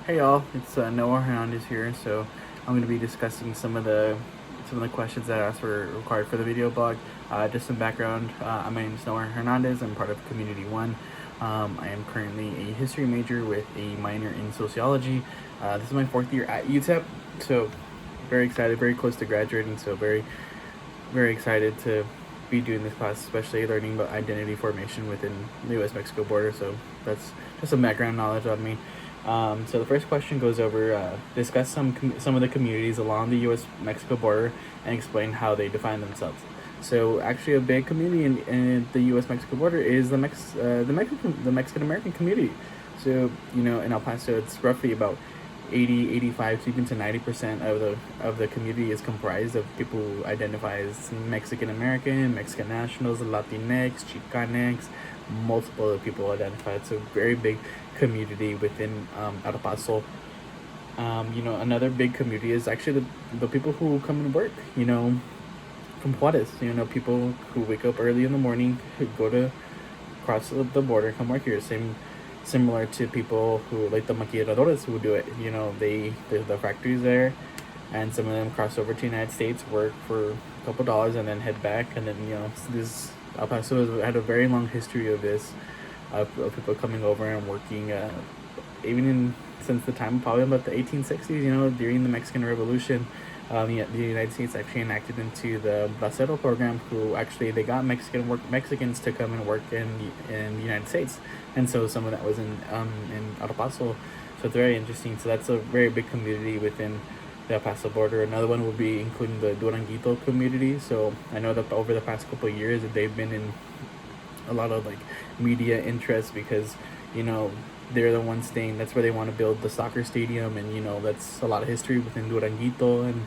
Hey y'all, it's Noah Hernandez here. So I'm going to be discussing some of the questions that I asked were required for the video blog. Just some background. My name is Noah Hernandez. I'm part of Community One. I am currently a history major with a minor in sociology. This is my fourth year at UTEP, so very excited, very close to graduating. So very excited to be doing this class, especially learning about identity formation within the U.S.-Mexico border. So that's just some background knowledge on me. So the first question goes over discuss some of the communities along the U.S.-Mexico border and explain how they define themselves. So actually, a big community in the U.S.-Mexico border is the Mexican American community. So in El Paso, it's roughly about 80, 85 to even to 90% of the community is comprised of people who identify as Mexican American, Mexican nationals, Latinx, Chicanx, multiple other people identify. It's a very big community within El Paso. Another big community is actually the people who come and work, from Juarez. People who wake up early in the morning, who go to cross the border, come work here. Similar to people who like the maquiladores who do it. There's the factories there, and some of them cross over to the United States, work for a couple dollars, and then head back. And then this El Paso has had a very long history of this, of people coming over and working, even since the time probably about the 1860s. During the Mexican Revolution, the United States actually enacted into the Bracero program, who actually they got Mexicans to come and work in the United States, and so some of that was in El Paso. So it's very interesting. So that's a very big community within the El Paso border. Another one will be including the Duranguito community. So I know that over the past couple of years they've been in a lot of like media interest because they're the ones staying. That's where they want to build the soccer stadium, and that's a lot of history within Duranguito, and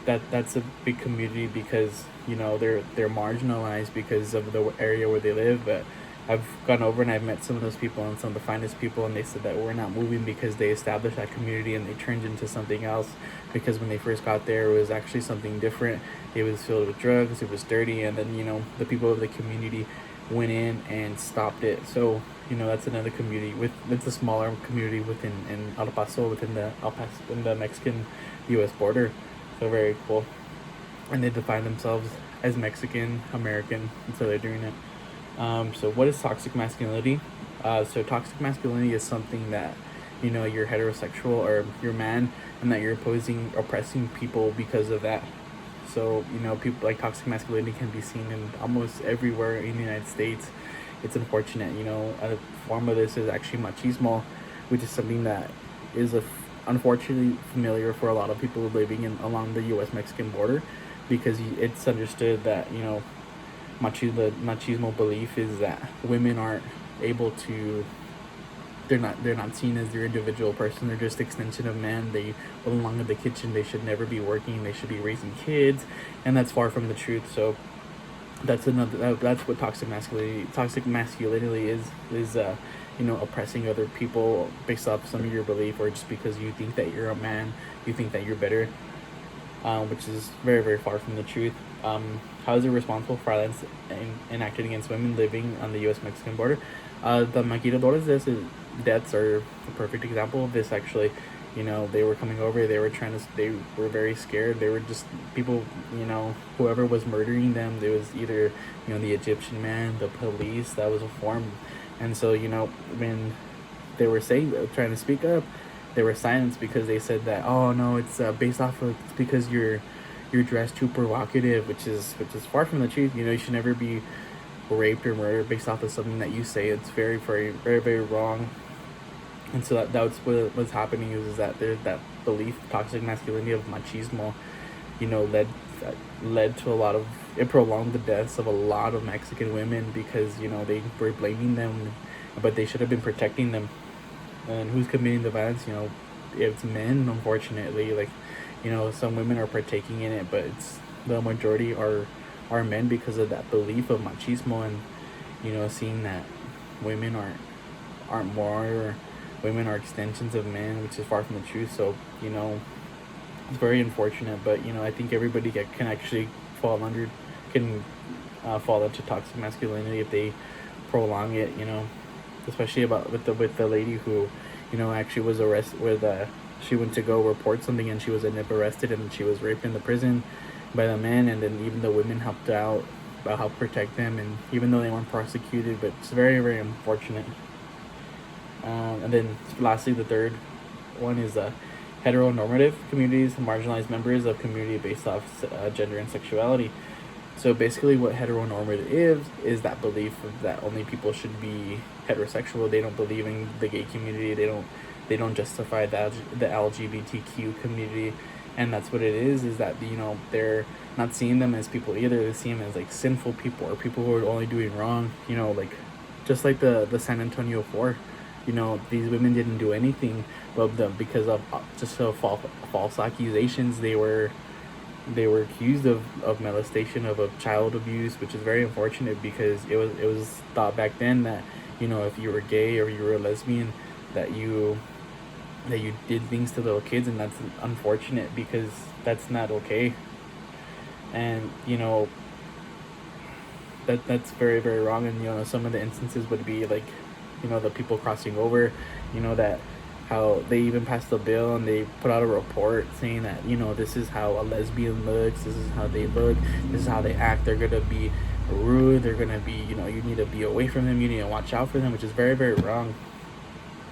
that's a big community because they're marginalized because of the area where they live. But I've gone over and I've met some of those people and some of the finest people, and they said that we're not moving because they established that community and they turned into something else. Because when they first got there, it was actually something different. It was filled with drugs, it was dirty, and then the people of the community went in and stopped it. So that's another community it's a smaller community within in El Paso, within the Mexican U.S. border. So very cool, and they define themselves as Mexican American, and so they're doing it. So what is toxic masculinity? So toxic masculinity is something that you're heterosexual or you're man, and that you're oppressing people because of that. So people like toxic masculinity can be seen in almost everywhere in the United States. It's unfortunate. A form of this is actually machismo, which is something that is unfortunately familiar for a lot of people living along the U.S. Mexican border, because it's understood that the machismo belief is that women aren't able to. They're not seen as their individual person. They're just extension of man. They belong in the kitchen. They should never be working. They should be raising kids, and that's far from the truth. So that's what toxic masculinity is oppressing other people based off some of your belief, or just because you think that you're a man, you think that you're better, which is very, very far from the truth. How is it responsible for violence enacted against women living on the U.S. Mexican border? The maquiladores deaths are a perfect example of this. Actually, they were coming over. They were very scared. They were just people. Whoever was murdering them, there was either the Egyptian man, the police. That was a form, and so when they were trying to speak up, they were silenced because they said that, oh no, it's based off of, it's because you're dressed too provocative, which is far from the truth. You should never be raped or murdered based off of something that you say. It's very, very, very, very wrong. And so that's what's happening is that there's that belief, toxic masculinity of machismo, led to a lot of, it prolonged the deaths of a lot of Mexican women because they were blaming them, but they should have been protecting them. And who's committing the violence? It's men, unfortunately. Like some women are partaking in it, but it's the majority are men because of that belief of machismo, and seeing that women aren't more, women are extensions of men, which is far from the truth. So it's very unfortunate, but I think everybody can actually fall under can fall into toxic masculinity if they prolong it. Especially with the lady who actually was arrested with she went to go report something, and she was ended up arrested, and she was raped in the prison by the men, and then even the women helped out, helped protect them, and even though they weren't prosecuted, but it's very, very unfortunate. And then lastly, the third one is heteronormative communities, marginalized members of community based off gender and sexuality. So basically, what heteronormative is that belief that only people should be heterosexual. They don't believe in the gay community. They don't justify the LGBTQ community, and that's what it is. Is that they're not seeing them as people either. They see them as like sinful people, or people who are only doing wrong. Like just like the San Antonio Four. These women didn't do anything, but because of just false accusations, they were accused of molestation, of child abuse, which is very unfortunate, because it was thought back then that if you were gay or you were a lesbian, that you did things to little kids, and that's unfortunate because that's not okay. And that's very, very wrong. And some of the instances would be like the people crossing over, that how they even passed a bill and they put out a report saying that this is how a lesbian looks, this is how they look, this is how they act, they're gonna be rude, they're gonna be you need to be away from them, you need to watch out for them, which is very, very wrong.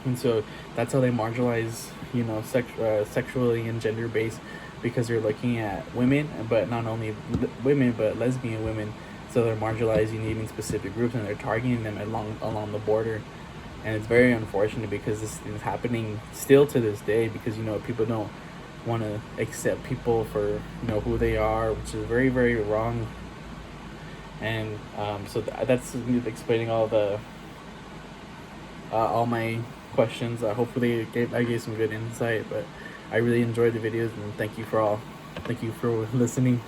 And so that's how they marginalize sexually and gender based, because they're looking at women, but not only women but lesbian women. So they're marginalizing even specific groups, and they're targeting them along the border. And it's very unfortunate because this is happening still to this day, because people don't want to accept people for who they are, which is very, very wrong. And so that's explaining all my questions. Hopefully I gave some good insight, but I really enjoyed the videos, and thank you for listening.